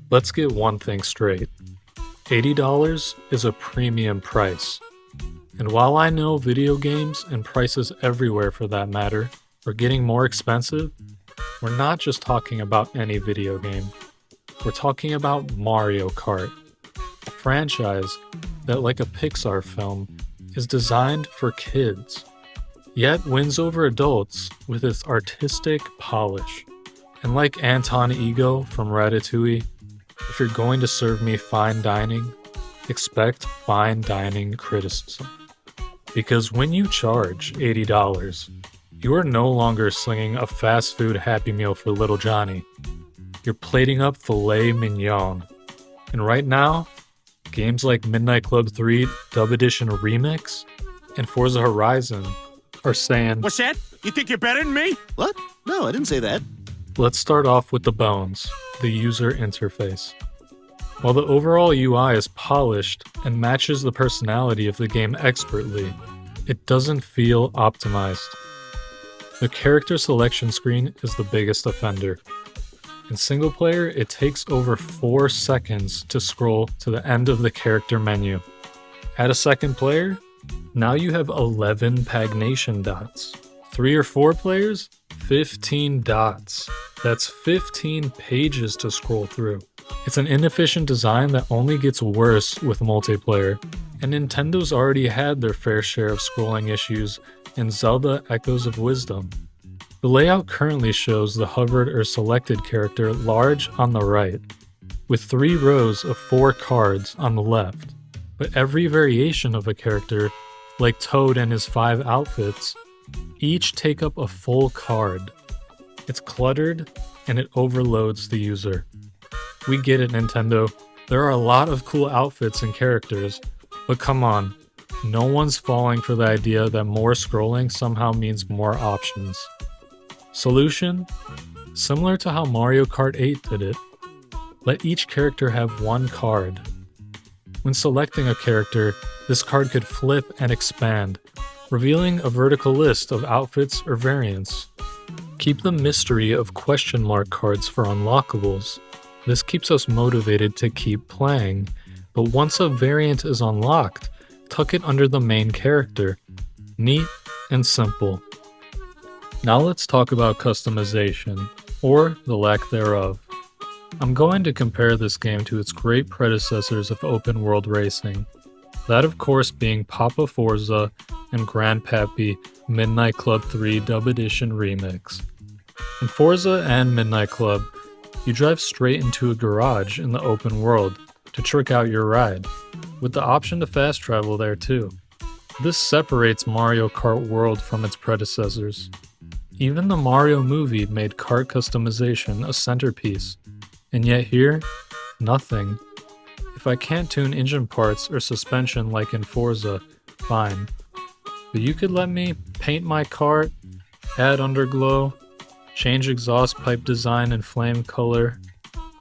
Let's get one thing straight. $80 is a premium price. And while I know video games and prices everywhere for that matter are getting more expensive, we're not just talking about any video game. We're talking about Mario Kart, a franchise that, like a Pixar film, is designed for kids, yet wins over adults with its artistic polish. And like Anton Ego from Ratatouille, if you're going to serve me fine dining, expect fine dining criticism. Because when you charge $80, you are no longer slinging a fast food Happy Meal for little Johnny. You're plating up filet mignon. And right now, games like Midnight Club 3 Dub Edition Remix and Forza Horizon are saying, What's that? You think you're better than me? What? No, I didn't say that. Let's start off with the bones, the user interface. While the overall UI is polished and matches the personality of the game expertly, it doesn't feel optimized. The character selection screen is the biggest offender. In single player, it takes over 4 seconds to scroll to the end of the character menu. Add a second player, now you have 11 pagination dots. 3 or 4 players, 15 dots. That's 15 pages to scroll through. It's an inefficient design that only gets worse with multiplayer, and Nintendo's already had their fair share of scrolling issues in Zelda Echoes of Wisdom. The layout currently shows the hovered or selected character large on the right, with 3 rows of 4 cards on the left. But every variation of a character, like Toad and his 5 outfits, each take up a full card. It's cluttered, and it overloads the user. We get it, Nintendo. There are a lot of cool outfits and characters, but come on, no one's falling for the idea that more scrolling somehow means more options. Solution? Similar to how Mario Kart 8 did it. Let each character have one card. When selecting a character, this card could flip and expand, revealing a vertical list of outfits or variants. Keep the mystery of question mark cards for unlockables. This keeps us motivated to keep playing, but once a variant is unlocked, tuck it under the main character. Neat and simple. Now let's talk about customization, or the lack thereof. I'm going to compare this game to its great predecessors of open world racing, that of course being Papa Forza and Grandpappy Midnight Club 3 Dub Edition Remix. In Forza and Midnight Club, you drive straight into a garage in the open world to trick out your ride, with the option to fast travel there too. This separates Mario Kart World from its predecessors. Even the Mario movie made kart customization a centerpiece, and yet here, nothing. If I can't tune engine parts or suspension like in Forza, fine. But you could let me paint my kart, add underglow, change exhaust pipe design and flame color,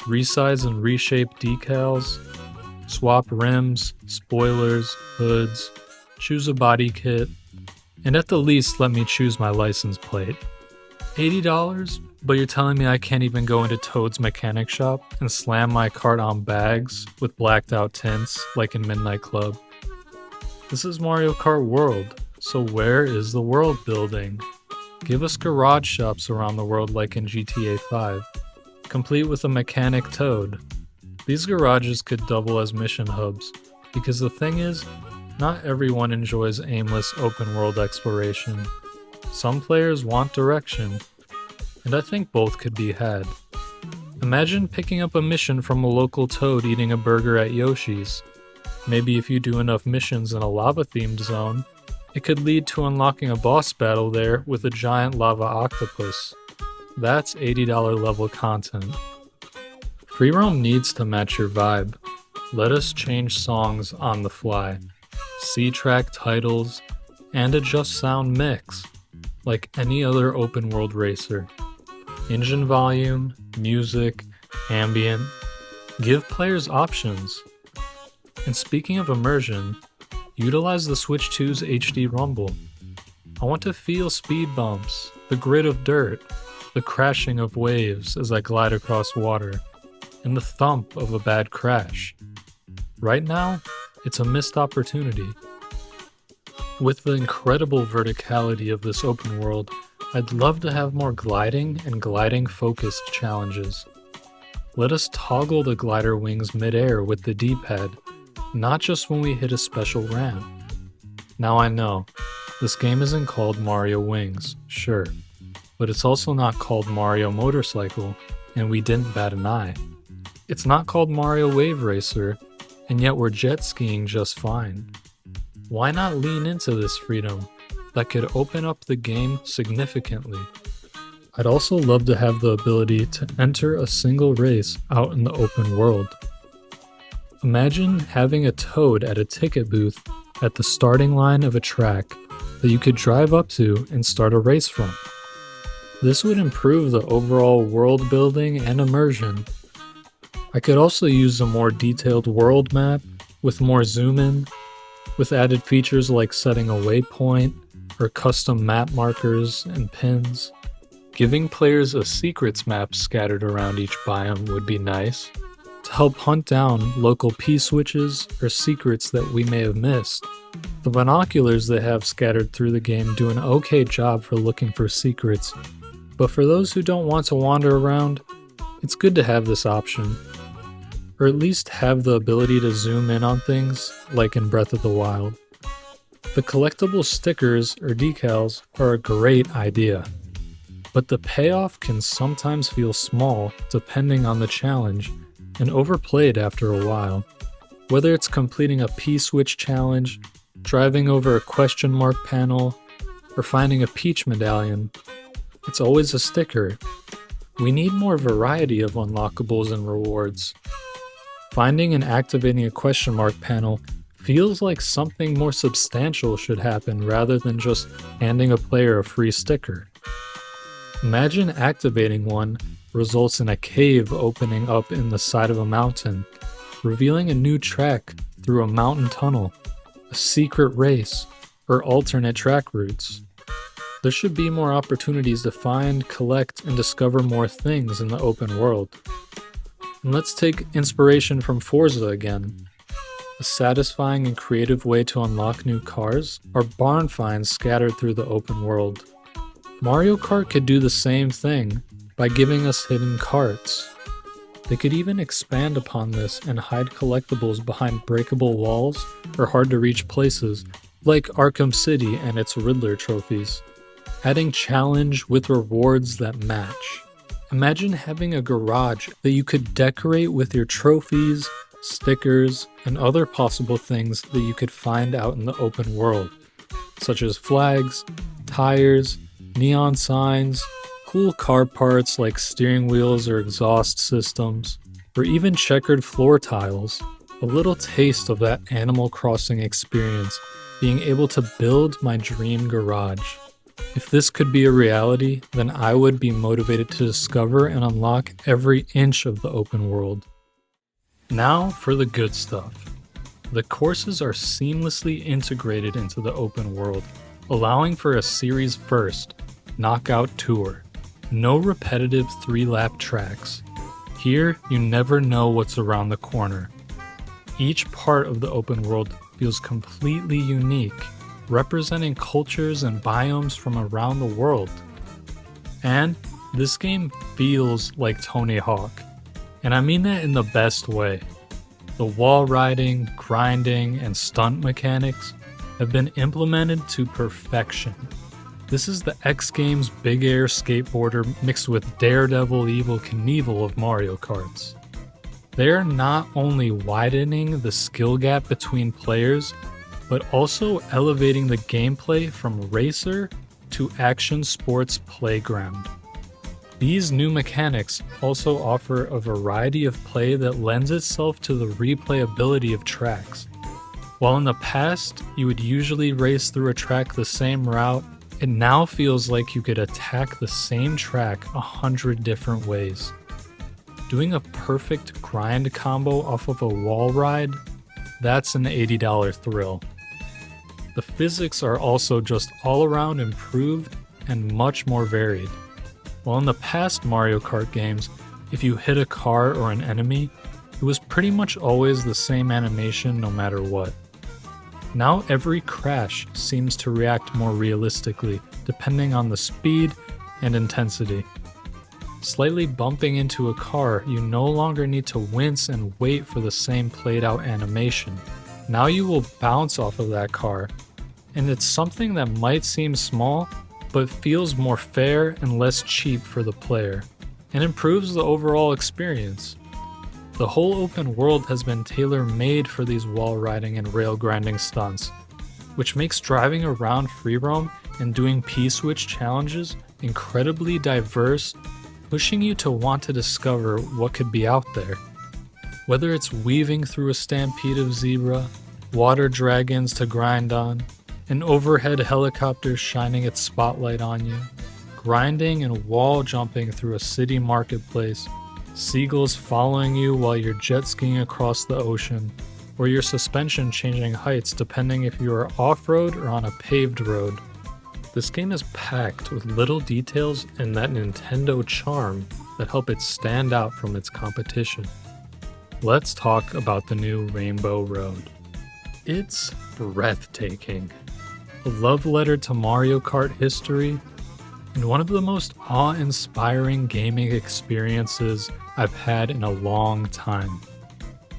resize and reshape decals, swap rims, spoilers, hoods, choose a body kit, and at the least let me choose my license plate. $80? But you're telling me I can't even go into Toad's mechanic shop and slam my kart on bags with blacked out tints like in Midnight Club? This is Mario Kart World, so where is the world building? Give us garage shops around the world like in GTA 5, complete with a mechanic Toad. These garages could double as mission hubs, because the thing is, not everyone enjoys aimless open world exploration. Some players want direction, and I think both could be had. Imagine picking up a mission from a local Toad eating a burger at Yoshi's. Maybe if you do enough missions in a lava-themed zone, it could lead to unlocking a boss battle there with a giant lava octopus. That's $80 level content. Free roam needs to match your vibe. Let us change songs on the fly, C-track titles, and adjust sound mix, like any other open world racer. Engine volume, music, ambient. Give players options. And speaking of immersion, utilize the Switch 2's HD Rumble. I want to feel speed bumps, the grit of dirt, the crashing of waves as I glide across water. and the thump of a bad crash. Right now, it's a missed opportunity. With the incredible verticality of this open world, I'd love to have more gliding and gliding-focused challenges. Let us toggle the glider wings mid-air with the D-pad, not just when we hit a special ramp. Now I know, this game isn't called Mario Wings, sure, but it's also not called Mario Motorcycle, and we didn't bat an eye. It's not called Mario Wave Racer, and yet we're jet skiing just fine. Why not lean into this freedom that could open up the game significantly? I'd also love to have the ability to enter a single race out in the open world. Imagine having a toad at a ticket booth at the starting line of a track that you could drive up to and start a race from. This would improve the overall world building and immersion. I could also use a more detailed world map with more zoom in, with added features like setting a waypoint or custom map markers and pins. Giving players a secrets map scattered around each biome would be nice, to help hunt down local P-switches or secrets that we may have missed. The binoculars they have scattered through the game do an okay job for looking for secrets, but for those who don't want to wander around, it's good to have this option. Or at least have the ability to zoom in on things, like in Breath of the Wild. The collectible stickers or decals are a great idea, but the payoff can sometimes feel small depending on the challenge and overplayed after a while. Whether it's completing a P-switch challenge, driving over a question mark panel, or finding a Peach medallion, it's always a sticker. We need more variety of unlockables and rewards. Finding and activating a question mark panel feels like something more substantial should happen rather than just handing a player a free sticker. Imagine activating one results in a cave opening up in the side of a mountain, revealing a new track through a mountain tunnel, a secret race, or alternate track routes. There should be more opportunities to find, collect, and discover more things in the open world. And let's take inspiration from Forza again. A satisfying and creative way to unlock new cars are barn finds scattered through the open world. Mario Kart could do the same thing by giving us hidden carts. They could even expand upon this and hide collectibles behind breakable walls or hard to reach places, like Arkham City and its Riddler trophies. Adding challenge with rewards that match. Imagine having a garage that you could decorate with your trophies, stickers, and other possible things that you could find out in the open world, such as flags, tires, neon signs, cool car parts like steering wheels or exhaust systems, or even checkered floor tiles. A little taste of that Animal Crossing experience, being able to build my dream garage. If this could be a reality, then I would be motivated to discover and unlock every inch of the open world. Now for the good stuff. The courses are seamlessly integrated into the open world, allowing for a series first, knockout tour. No repetitive 3-lap tracks. Here, you never know what's around the corner. Each part of the open world feels completely unique, representing cultures and biomes from around the world. And this game feels like Tony Hawk, and I mean that in the best way. The wall riding, grinding, and stunt mechanics have been implemented to perfection. This is the X Games Big Air skateboarder mixed with Daredevil Evel Knievel of Mario Karts. They're not only widening the skill gap between players, but also elevating the gameplay from racer to action sports playground. These new mechanics also offer a variety of play that lends itself to the replayability of tracks. While in the past, you would usually race through a track the same route, it now feels like you could attack the same track 100 different ways. Doing a perfect grind combo off of a wall ride, that's an $80 thrill. The physics are also just all around improved and much more varied. While in the past Mario Kart games, if you hit a car or an enemy, it was pretty much always the same animation no matter what. Now every crash seems to react more realistically, depending on the speed and intensity. Slightly bumping into a car, you no longer need to wince and wait for the same played out animation. Now you will bounce off of that car, and it's something that might seem small, but feels more fair and less cheap for the player, and improves the overall experience. The whole open world has been tailor-made for these wall riding and rail grinding stunts, which makes driving around free roam and doing P-switch challenges incredibly diverse, pushing you to want to discover what could be out there. Whether it's weaving through a stampede of zebra, water dragons to grind on, an overhead helicopter shining its spotlight on you, grinding and wall jumping through a city marketplace, seagulls following you while you're jet skiing across the ocean, or your suspension changing heights depending if you are off-road or on a paved road. This game is packed with little details and that Nintendo charm that help it stand out from its competition. Let's talk about the new Rainbow Road. It's breathtaking. A love letter to Mario Kart history, and one of the most awe-inspiring gaming experiences I've had in a long time.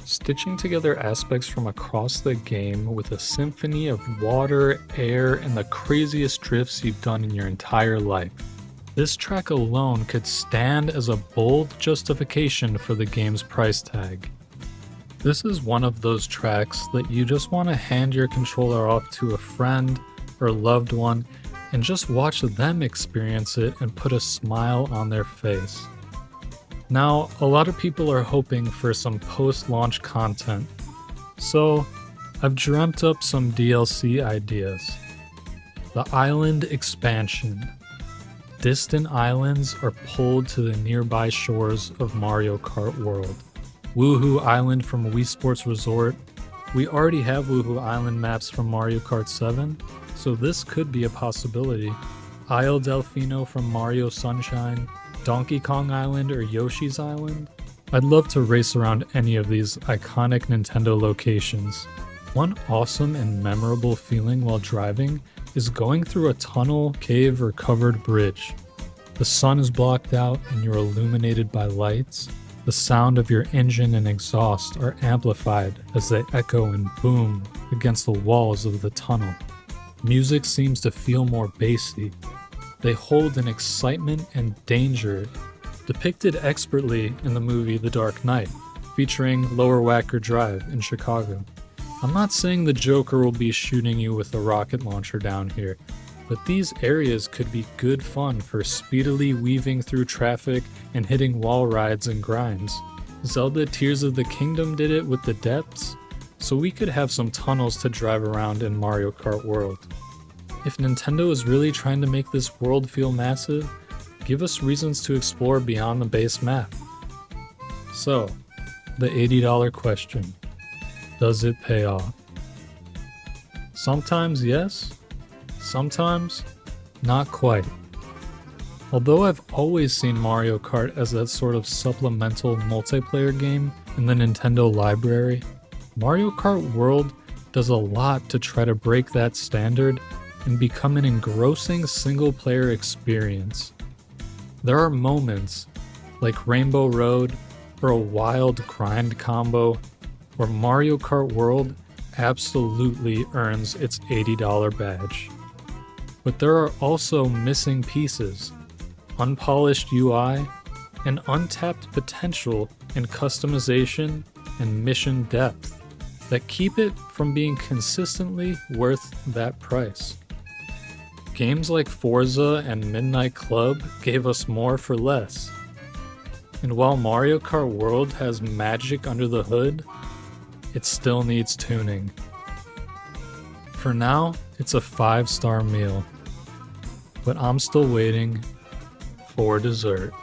Stitching together aspects from across the game with a symphony of water, air, and the craziest drifts you've done in your entire life. This track alone could stand as a bold justification for the game's price tag. This is one of those tracks that you just want to hand your controller off to a friend or loved one and just watch them experience it and put a smile on their face. Now, a lot of people are hoping for some post-launch content, so I've dreamt up some DLC ideas. The Island Expansion. Distant islands are pulled to the nearby shores of Mario Kart World. Woohoo Island from Wii Sports Resort. We already have Woohoo Island maps from Mario Kart 7, so this could be a possibility. Isle Delfino from Mario Sunshine, Donkey Kong Island or Yoshi's Island. I'd love to race around any of these iconic Nintendo locations. One awesome and memorable feeling while driving is going through a tunnel, cave, or covered bridge. The sun is blocked out and you're illuminated by lights. The sound of your engine and exhaust are amplified as they echo and boom against the walls of the tunnel. Music seems to feel more bassy. They hold an excitement and danger depicted expertly in the movie The Dark Knight, featuring Lower Wacker Drive in Chicago. I'm not saying the Joker will be shooting you with a rocket launcher down here, but these areas could be good fun for speedily weaving through traffic and hitting wall rides and grinds. Zelda Tears of the Kingdom did it with the depths, so we could have some tunnels to drive around in Mario Kart World. If Nintendo is really trying to make this world feel massive, give us reasons to explore beyond the base map. So, the $80 question. Does it pay off? Sometimes yes, sometimes not quite. Although I've always seen Mario Kart as that sort of supplemental multiplayer game in the Nintendo library, Mario Kart World does a lot to try to break that standard and become an engrossing single-player experience. There are moments, like Rainbow Road or a wild grind combo, where Mario Kart World absolutely earns its $80 badge. But there are also missing pieces, unpolished UI, and untapped potential in customization and mission depth that keep it from being consistently worth that price. Games like Forza and Midnight Club gave us more for less. And while Mario Kart World has magic under the hood, it still needs tuning. For now, it's a 5-star meal, but I'm still waiting for dessert.